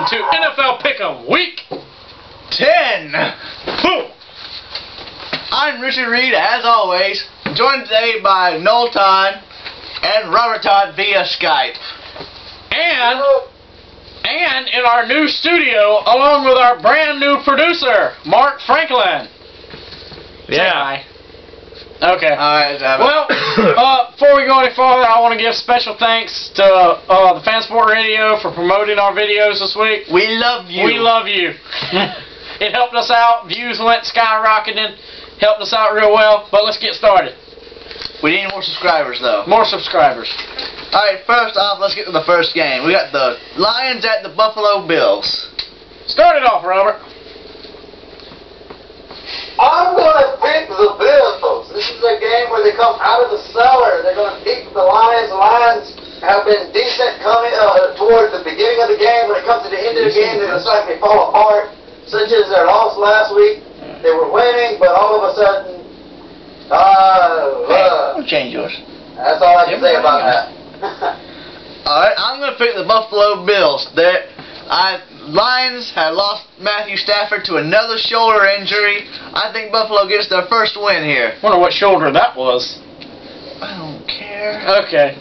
to NFL Pick'em Week 10. Boom. I'm Richard Reed, as always, joined today by Noel Todd and Robert Todd via Skype. And in our new studio, along with our brand new producer, Mark Franklin. Yeah. Okay. Alright, well, before we go any farther, I want to give special thanks to the Fansport Radio for promoting our videos this week. We love you. We love you. It helped us out. Views went skyrocketing. Helped us out real well. But let's get started. We need more subscribers, though. More subscribers. Alright, first off, let's get to the first game. We got the Lions at the Buffalo Bills. Start it off, Robert. I'm going to pick the Bills. This is a game where they come out of the cellar. They're going to beat the Lions. The Lions have been decent coming toward the beginning of the game. When it comes to the end of the game, it looks like they fall apart, such as their loss last week. They were winning, but all of a sudden, We'll change yours. that's all I can say about that. Alright, I'm going to pick the Buffalo Bills. Lions had lost Matthew Stafford to another shoulder injury. I think Buffalo gets their first win here. Wonder what shoulder that was. I don't care. Okay.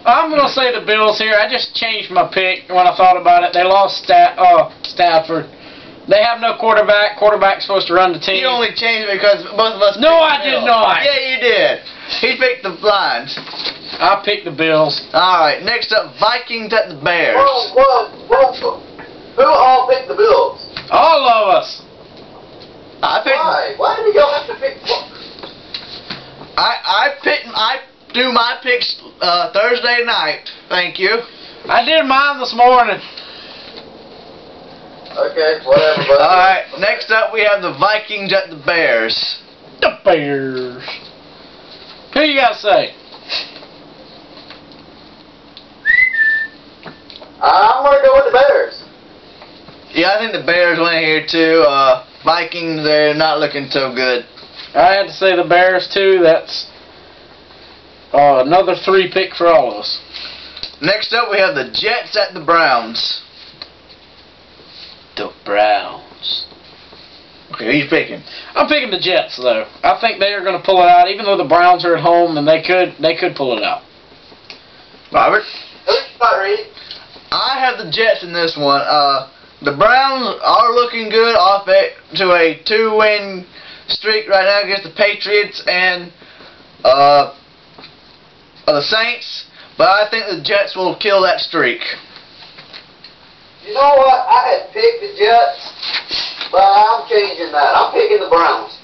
I'm going to say the Bills here. I just changed my pick when I thought about it. They lost Stafford. They have no quarterback. Quarterback's supposed to run the team. You only changed because both of us No, picked I the did Bills. not. Yeah, you did. He picked the Lions. I picked the Bills. Alright, next up, Vikings at the Bears. Who all picked the Bills? All of us. I picked. Why? Why do y'all have to pick? I do my picks Thursday night. Thank you. I did mine this morning. Okay, whatever. But Alright, next up we have the Vikings at the Bears. The Bears. Who you got to say? I'm going to go with the Bears. Yeah, I think the Bears win here too. Vikings, they're not looking so good. I had to say the Bears too. That's another 3 pick for all of us. Next up we have the Jets at the Browns. The Browns. Okay, who you picking? I'm picking the Jets though. I think they are going to pull it out, even though the Browns are at home, and they could pull it out. Robert? Who you got, Reed? I have the Jets in this one. The Browns are looking good off to a 2-win streak right now against the Patriots and the Saints, but I think the Jets will kill that streak. You know what? I had picked the Jets, but I'm changing that. I'm picking the Browns.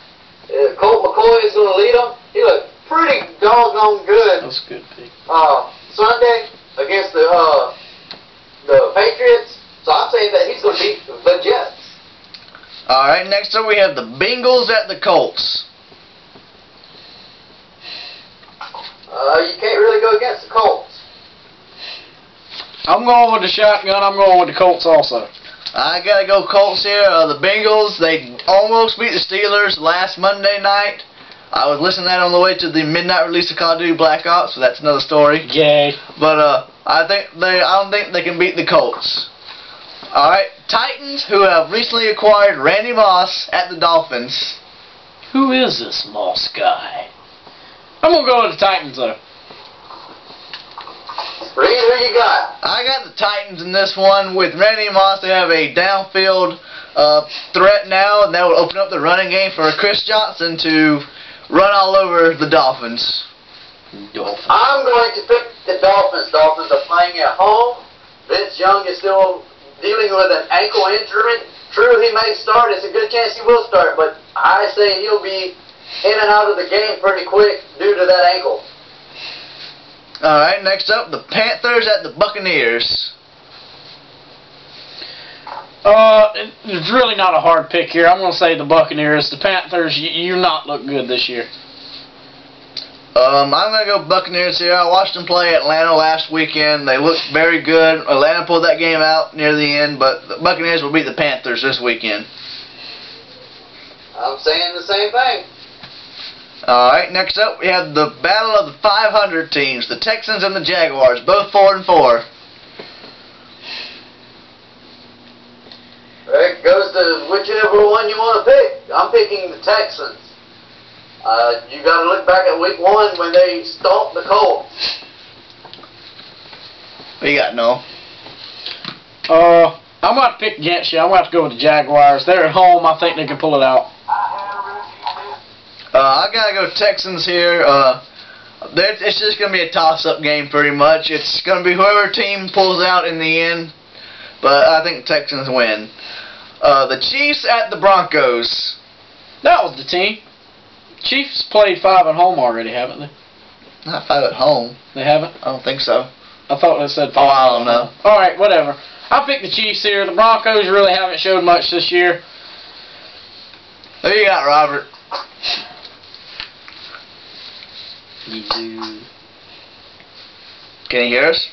Colt McCoy is going to lead them. He looked pretty doggone good. That's a good pick. Sunday against the Patriots. So I'm saying that he's going to beat the Jets. Alright, next up we have the Bengals at the Colts. You can't really go against the Colts. I'm going with the shotgun. I'm going with the Colts also. I gotta go Colts here. The Bengals, they almost beat the Steelers last Monday night. I was listening to that on the way to the midnight release of Call of Duty Black Ops, so that's another story. Yay. But I don't think they can beat the Colts. Alright, Titans, who have recently acquired Randy Moss at the Dolphins. Who is this Moss guy? I'm going to go with the Titans though. Reed, who you got? I got the Titans in this one. With Randy Moss, they have a downfield threat now, and that will open up the running game for Chris Johnson to run all over the Dolphins. I'm going to pick the Dolphins. Dolphins are playing at home. Vince Young is still dealing with an ankle injury. True, he may start. It's a good chance he will start, but I say he'll be in and out of the game pretty quick due to that ankle. Alright, next up, the Panthers at the Buccaneers. It's really not a hard pick here. I'm going to say the Buccaneers. The Panthers, you not look good this year. I'm going to go Buccaneers here. I watched them play Atlanta last weekend. They looked very good. Atlanta pulled that game out near the end, but the Buccaneers will beat the Panthers this weekend. I'm saying the same thing. Alright, next up we have the battle of the 500 teams, the Texans and the Jaguars, both 4-4. one you want to pick. I'm picking the Texans. You got to look back at week 1 when they stomped the Colts. What you got, Noel? I'm going to pick against you. I'm going to have to go with the Jaguars. They're at home. I think they can pull it out. I got to go Texans here. It's just going to be a toss-up game pretty much. It's going to be whoever team pulls out in the end. But I think the Texans win. The Chiefs at the Broncos. That was the team. Chiefs played 5 at home already, haven't they? Not 5 at home. They haven't? I don't think so. I thought they said 5. Oh, I don't know. Alright, whatever. I picked the Chiefs here. The Broncos really haven't showed much this year. Who you got, Robert? Can you hear us?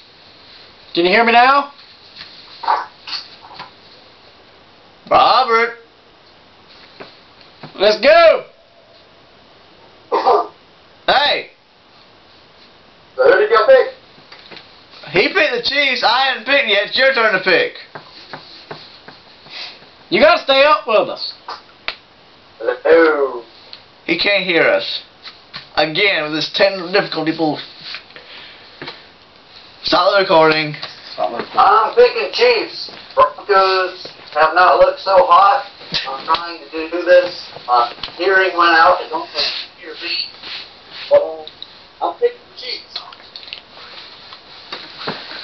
Can you hear me now? Robert! Let's go! Hey! So who did y'all pick? He picked the Chiefs. I hadn't picked yet. It's your turn to pick. You gotta stay up with us. Hello. He can't hear us. Again, with this technical difficulty. Stop the recording. I'm picking Chiefs. Broncos have not looked so hot. I'm trying to do this. My hearing went out. I don't hear me. So I'm picking Chiefs.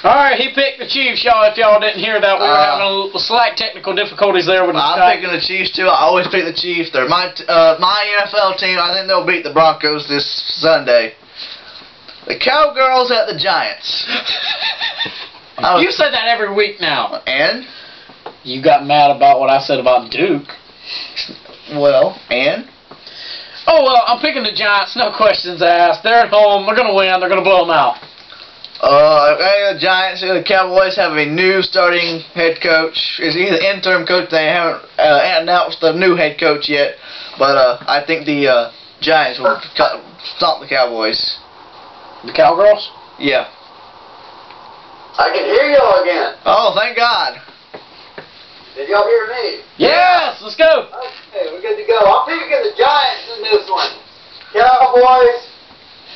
Alright, he picked the Chiefs, y'all. If y'all didn't hear that, we were having a little slight technical difficulties there with the I'm Skype. picking the Chiefs too. I always pick the Chiefs. They're my NFL team. I think they'll beat the Broncos this Sunday. The Cowgirls at the Giants. You said that every week now. And? You got mad about what I said about Duke. Well, and? Oh, well, I'm picking the Giants. No questions asked. They're at home. They're going to win. They're going to blow them out. The Giants and the Cowboys have a new starting head coach. He's the interim coach. They haven't announced the new head coach yet. But I think the Giants will stomp the Cowboys. The Cowgirls? Yeah. I can hear y'all again. Oh, thank God. Did y'all hear me? Yes! Let's go! Okay, we're good to go. I'm picking the Giants in this one. Cowboys,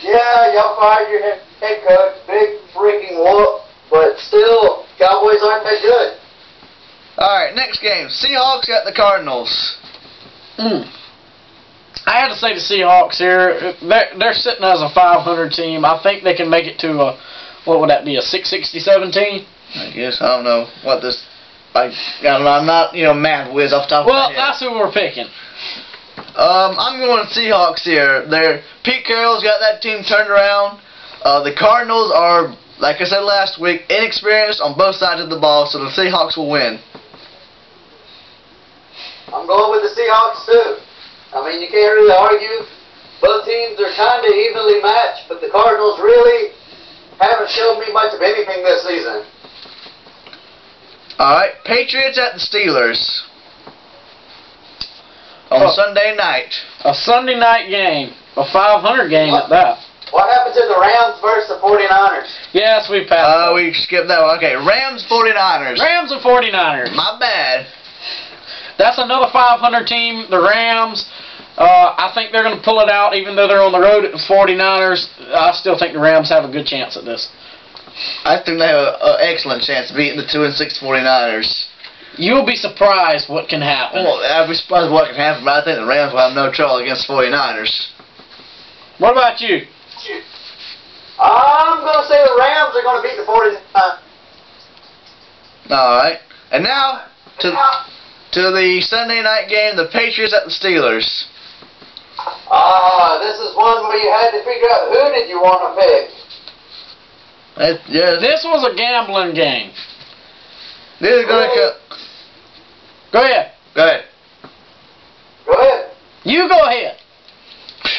yeah, y'all fired your head coach. Big freaking whoop. But still, Cowboys aren't that good. Alright, next game. Seahawks at the Cardinals. I had to say the Seahawks here. They're sitting as a 500 team. I think they can make it to a, what would that be, a 667 team? I guess. I don't know what this... I'm not, math whiz off the top of my Well, head. that's who we're picking. I'm going Seahawks here. Pete Carroll's got that team turned around. The Cardinals are, like I said last week, inexperienced on both sides of the ball, so the Seahawks will win. I'm going with the Seahawks too. I mean, you can't really argue. Both teams are kind of evenly matched, but the Cardinals really haven't shown me much of anything this season. Alright, Patriots at the Steelers. On Sunday night. A Sunday night game. A 500 game at that. What happened to the Rams versus the 49ers? Yes, we passed that. We skipped that one. Okay, Rams 49ers. Rams and 49ers. My bad. That's another 500 team. The Rams, I think they're going to pull it out even though they're on the road at the 49ers. I still think the Rams have a good chance at this. I think they have an excellent chance of beating the 2-6 49ers. You'll be surprised what can happen. Well, I'd be surprised what can happen, but I think the Rams will have no trouble against the 49ers. What about you? I'm going to say the Rams are going to beat the 49ers. Alright. And now, to the Sunday night game, the Patriots at the Steelers. This is one where you had to figure out who did you want to pick. This was a gambling game. This is going to... Go ahead. Go ahead. Go ahead. You go ahead.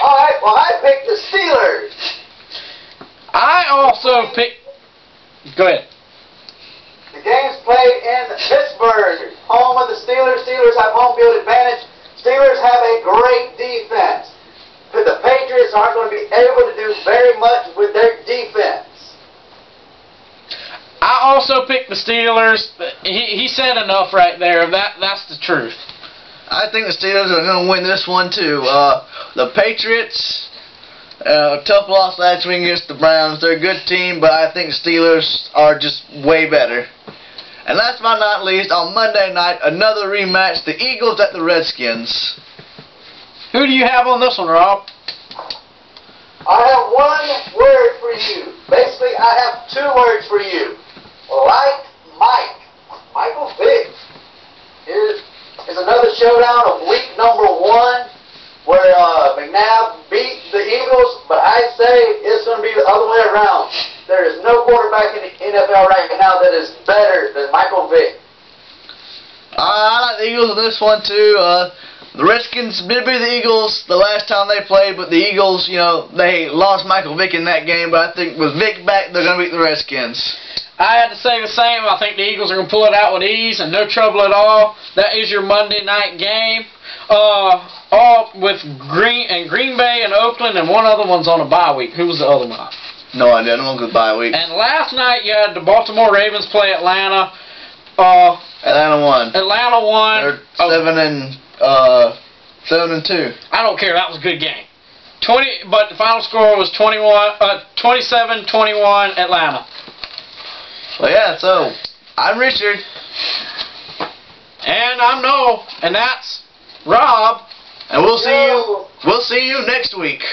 Alright, well I picked the Steelers. I also picked... Go ahead. The game's played in Pittsburgh, home of the Steelers. Steelers have home field advantage. Steelers have a great defense. But the Patriots aren't going to be able to do very much with their defense. I also picked the Steelers. He said enough right there. That's the truth. I think the Steelers are going to win this one too. The Patriots, tough loss last week against the Browns. They're a good team, but I think the Steelers are just way better. And last but not least, on Monday night, another rematch, the Eagles at the Redskins. Who do you have on this one, Rob? I have one word for you. Basically, I have two words for you. Like Mike. Michael Vick. Here is another showdown of week number 1 where McNabb beat the Eagles, but I say it's going to be the other way around. There is no quarterback in the NFL right now that is better than Michael Vick. I like the Eagles in this one too. The Redskins did beat the Eagles the last time they played, but the Eagles, you know, they lost Michael Vick in that game, but I think with Vick back, they're going to beat the Redskins. I had to say the same. I think the Eagles are going to pull it out with ease and no trouble at all. That is your Monday night game. All with Green Bay and Oakland, and one other one's on a bye week. Who was the other one? No idea. No one could bye week. And last night you had the Baltimore Ravens play Atlanta. Atlanta won. Atlanta won. They're 7-2. I don't care. That was a good game. But the final score was 27-21 Atlanta. Well, yeah. So I'm Richard. And I'm Noel. And that's Rob. And we'll see you next week.